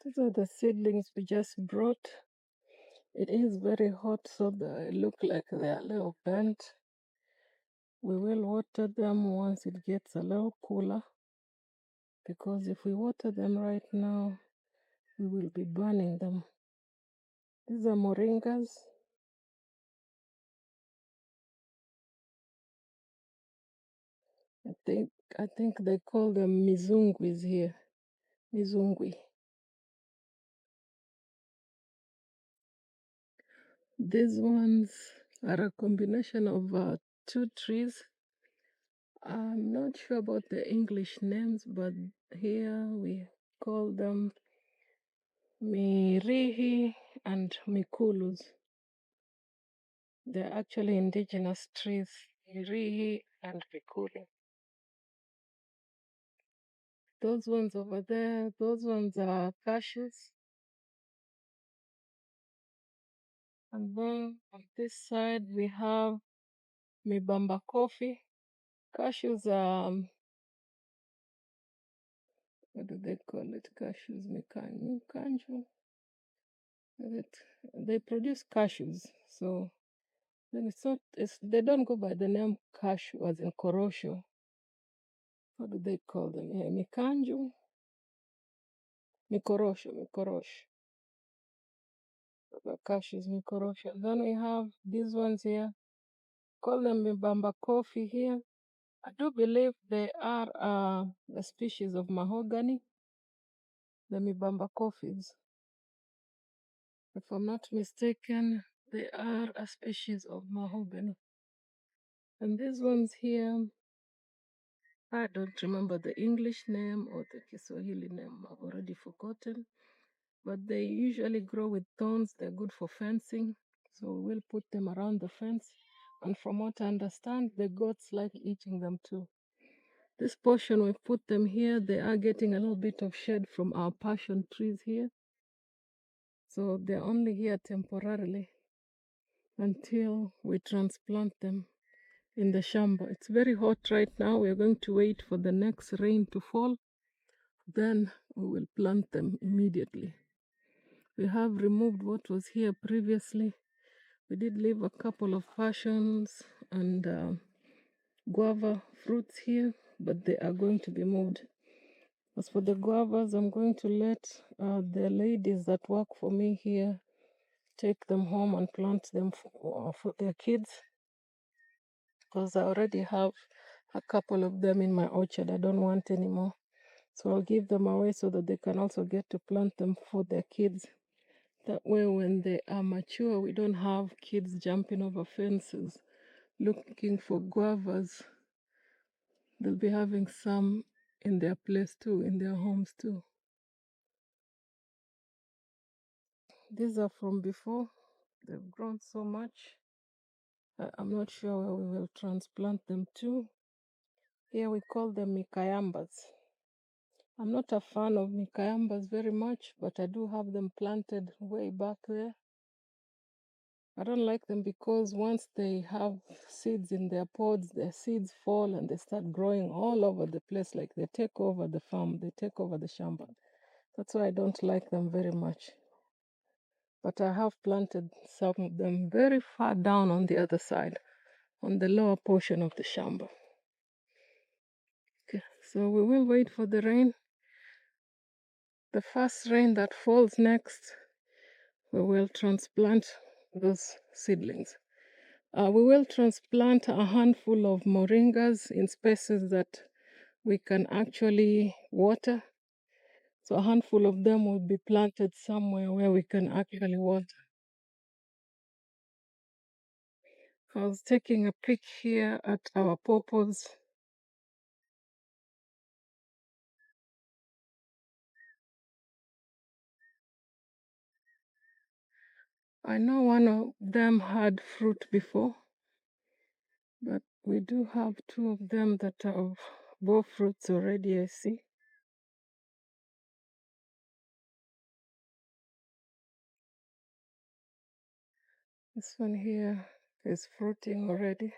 These are the seedlings we just brought. It is very hot, so they look like they are a little bent. We will water them once it gets a little cooler, because if we water them right now, we will be burning them. These are moringas. I think I think they call them mizungwis here. Mizungwi. These ones are a combination of two trees. I'm not sure about the English names, but here we call them Miri and Mikulus. They're actually indigenous trees, Miri and Mikulu. Those ones over there, those ones are cashews. And then on this side we have Mbambakofi. Cashews what do they call it? Cashews, Mikanju. They produce cashews, so then they don't go by the name cashew as in korosho. What do they call them? Yeah, Mikanju, Mikorosho. The cashews, Mikorosho. Then we have these ones here. Call them Mbambakofi here. I do believe they are the species of mahogany, the Mbambakofis. If I'm not mistaken, they are a species of mahogany. And these ones here, I don't remember the English name or the Kiswahili name. I've already forgotten. But they usually grow with thorns. They're good for fencing. So we'll put them around the fence. And from what I understand, the goats like eating them too. This portion we put them here, they are getting a little bit of shade from our passion trees here. So they're only here temporarily until we transplant them in the Shamba. It's very hot right now. We're going to wait for the next rain to fall. Then we will plant them immediately. We have removed what was here previously. We did leave a couple of passions and guava fruits here, but they are going to be moved. As for the guavas, I'm going to let the ladies that work for me here take them home and plant them for their kids, because I already have a couple of them in my orchard. I don't want any more. So I'll give them away so that they can also get to plant them for their kids. That way, when they are mature, we don't have kids jumping over fences looking for guavas. They'll be having some in their place too, in their homes too. These are from before. They've grown so much. I'm not sure where we will transplant them to. Here we call them Mikayambas. I'm not a fan of Mikayambas very much, but I do have them planted way back there. I don't like them because once they have seeds in their pods, their seeds fall and they start growing all over the place, like they take over the farm, they take over the Shamba. That's why I don't like them very much. But I have planted some of them very far down on the other side, on the lower portion of the Shamba. Okay, so we will wait for the rain. The first rain that falls next, we will transplant those seedlings. We will transplant a handful of moringas in spaces that we can actually water. So a handful of them will be planted somewhere where we can actually water. I was taking a peek here at our pawpaws. I know one of them had fruit before, but we do have two of them that have bore fruits already, I see. This one here is fruiting already.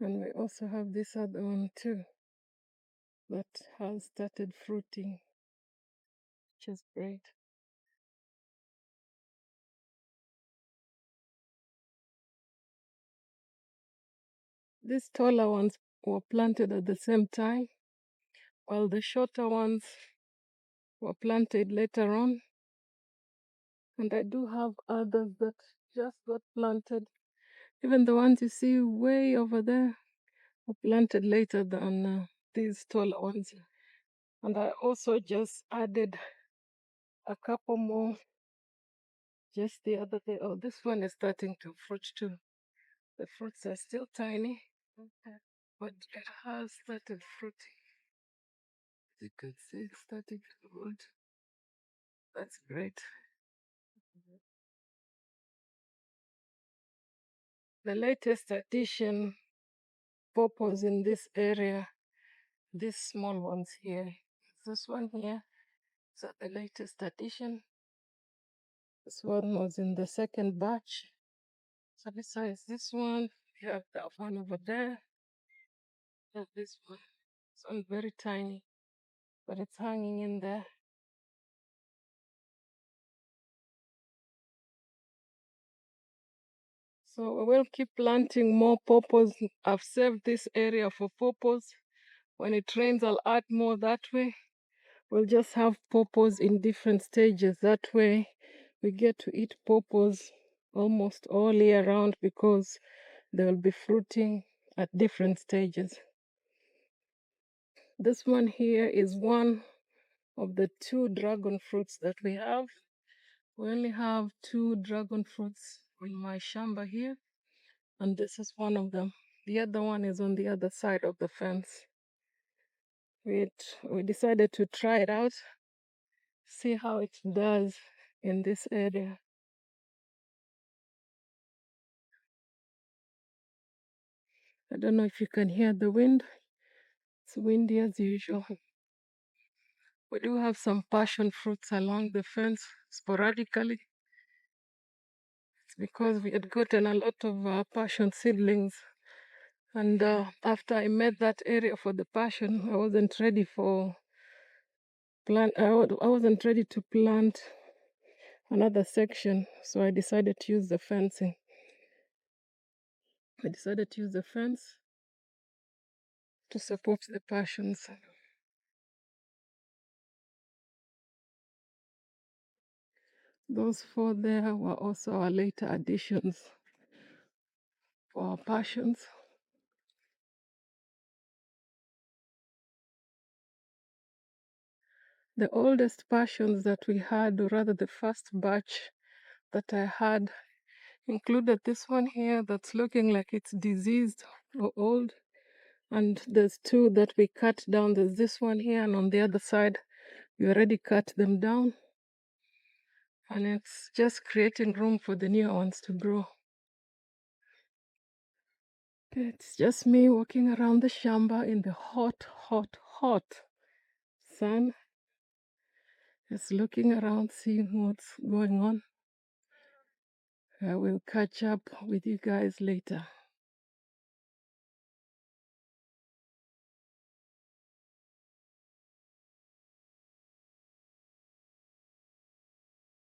And we also have this other one too that has started fruiting, which is great. These taller ones were planted at the same time, while the shorter ones were planted later on. And I do have others that just got planted. Even the ones you see way over there were planted later than these taller ones. And I also just added a couple more just the other day. Oh, this one is starting to fruit too. The fruits are still tiny, but it has started fruiting. As you can see, it's starting to fruit. That's great. The latest addition, purples in this area, these small ones here. This one here is the latest addition. This one was in the second batch. So besides this one, you have that one over there. You have this one. This one's very tiny, but it's hanging in there. So we will keep planting more purples. I've saved this area for purples. When it rains, I'll add more that way. We'll just have purples in different stages. That way we get to eat purples almost all year round because they will be fruiting at different stages. This one here is one of the 2 dragon fruits that we have. We only have 2 dragon fruits in my shamba here, and this is one of them. The other one is on the other side of the fence. We decided to try it out, see how it does in this area. I don't know if you can hear the wind. It's windy as usual. We do have some passion fruits along the fence sporadically. It's because we had gotten a lot of passion seedlings. And after I made that area for the passion, I wasn't ready for I wasn't ready to plant another section, so I decided to use the fencing. I decided to use the fence to support the passions. Those 4 there were also our later additions for our passions. The oldest passions that we had, or rather the first batch that I had, included this one here that's looking like it's diseased or old. And there's 2 that we cut down. There's this one here, and on the other side, we already cut them down. And it's just creating room for the new ones to grow. It's just me walking around the shamba in the hot, hot, hot sun. Just looking around, seeing what's going on. I will catch up with you guys later.